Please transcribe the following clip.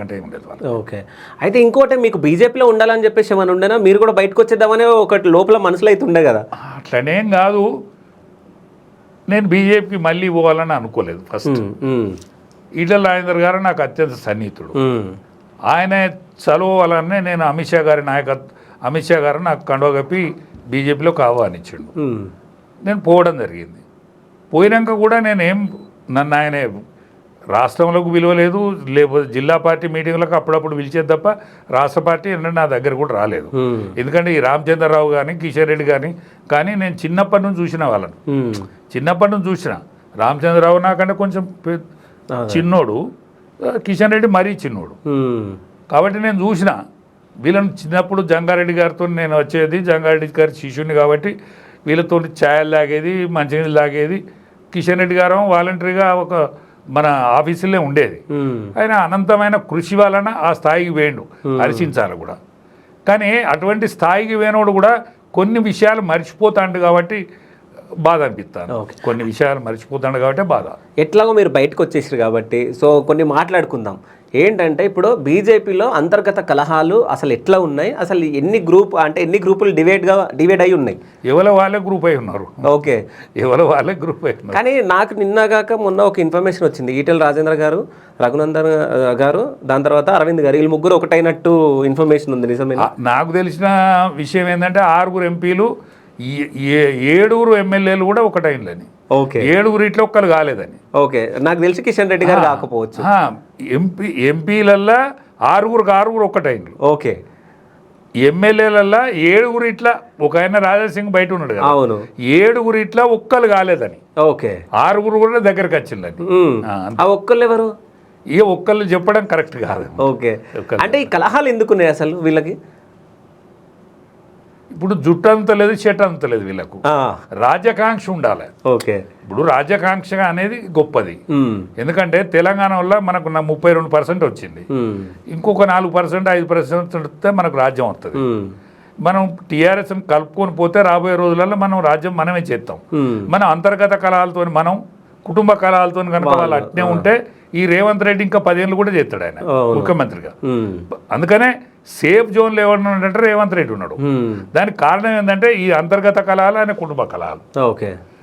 అంటే ఏం లేదు వాళ్ళు. ఓకే. అయితే ఇంకోటి మీకు బీజేపీలో ఉండాలని చెప్పేసి ఏమైనా ఉండేనా? మీరు కూడా బయటకు వచ్చేద్దామని ఒకటి లోపల మనసులో అయితే ఉండే కదా? అట్లనేం కాదు, నేను బీజేపీకి మళ్ళీ పోవాలని అనుకోలేదు ఫస్ట్. ఈటల రాజేందర్ గారు నాకు అత్యంత సన్నిహితుడు. ఆయన చదవాలనే నేను అమిత్ షా గారు నాకు కండువ కప్పి బీజేపీలోకి ఆహ్వానించాడు. నేను పోవడం జరిగింది. పోయినాక కూడా నన్ను ఆయన రాష్ట్రంలోకి పిలవలేదు, లేకపోతే జిల్లా పార్టీ మీటింగ్లకు అప్పుడప్పుడు పిలిచేది తప్ప రాష్ట్ర పార్టీ నా దగ్గర కూడా రాలేదు. ఎందుకంటే ఈ రామచంద్రరావు కానీ కిషన్ రెడ్డి కానీ నేను చిన్నప్పటి నుంచి చూసిన వాళ్ళను. చిన్నప్పటి నుంచి చూసిన రామచంద్రరావు నాకంటే కొంచెం చిన్నోడు, కిషన్ రెడ్డి మరీ చిన్నోడు. కాబట్టి నేను చూసిన వీళ్ళని చిన్నప్పుడు జంగారెడ్డి గారితో నేను వచ్చేది. జంగారెడ్డి గారి శిష్యుని కాబట్టి వీళ్ళతో ఛాయలు తాగేది, మంచినీళ్ళు తాగేది. కిషన్ రెడ్డి గారు వాలంటరీగా ఒక మన ఆఫీసులే ఉండేది. ఆయన అనంతమైన కృషి వలన ఆ స్థాయికి వేయండు, హర్షించాలి కూడా. కానీ అటువంటి స్థాయికి వేనోడు కూడా కొన్ని విషయాలు మర్చిపోతాడు కాబట్టి బాధ అనిపిస్తాను. కొన్ని విషయాలు మర్చిపోతాడు కాబట్టి బాధ. ఎట్లాగో మీరు బయటకు వచ్చేసారు కాబట్టి సో కొన్ని మాట్లాడుకుందాం. ఏంటంటే ఇప్పుడు బీజేపీలో అంతర్గత కలహాలు అసలు ఎట్లా ఉన్నాయి, అసలు ఎన్ని గ్రూపులు డివైడ్ అయి ఉన్నాయి? ఎవరో వాళ్ళే గ్రూప్ అయి ఉన్నారు. ఓకే, ఎవరో వాళ్ళే గ్రూప్ అయి ఉన్నారు. కానీ నాకు నిన్నగాక మొన్న ఒక ఇన్ఫర్మేషన్ వచ్చింది. ఈటెల రాజేంద్ర గారు, రఘునందన్ గారు, దాని తర్వాత అరవింద్ గారు, వీళ్ళు ముగ్గురు ఒకటైనట్టు ఇన్ఫర్మేషన్ ఉంది. నిజమే? నాకు తెలిసిన విషయం ఏంటంటే 6 ఎంపీలు 7 ఎమ్మెల్యేలు కూడా ఒకటైందని. ఓకే, 7 ఇట్లా ఒక్కరు కాలేదని. ఓకే, నాకు తెలిసి కిషన్ రెడ్డి గారు కాకపోవచ్చు. ఎంపీలల్లా 6 ఒకటైంది. ఓకే, ఎమ్మెల్యేలల్లా 7 ఇట్లా ఒక ఆయన రాజాసింగ్ బయట ఉన్నాడు కదా. అవును, 7 ఇట్లా ఒక్కరు కాలేదని. ఓకే, 6 కూడా దగ్గరకు వచ్చిందని. ఆ ఒక్కళ్ళు ఎవరు? ఇక ఒక్కళ్ళు చెప్పడం కరెక్ట్ కాదు. ఓకే, అంటే ఈ కలహాలు ఎందుకున్నాయి అసలు వీళ్ళకి? ఇప్పుడు జుట్టు అంత లేదు, చెట్టు అంత లేదు. వీళ్ళకు రాజకాంక్ష ఉండాలి. ఓకే, ఇప్పుడు రాజకాంక్ష అనేది గొప్పది. ఎందుకంటే తెలంగాణ వల్ల మనకు 32% వచ్చింది. ఇంకొక 4%, 5% వస్తే మనకు రాజ్యం వస్తుంది. మనం టీఆర్ఎస్ కలుపుకొని పోతే రాబోయే రోజులలో మనం రాజ్యం మనమే చేస్తాం. మనం అంతర్గత కలహాలతో, మనం కుటుంబ కలహాలతో కనుక వాళ్ళు అట్నే ఉంటే ఈ రేవంత్ రెడ్డి ఇంకా 10 ఏళ్ళు కూడా చేస్తాడు ఆయన ముఖ్యమంత్రిగా. అందుకనే సేఫ్ జోన్లో ఎవరున్నాడంటే రేవంత్ రెడ్డి ఉన్నాడు. దానికి కారణం ఏంటంటే ఈ అంతర్గత కలహాలు, ఆయన కుటుంబ కలహాలు. ఓకే.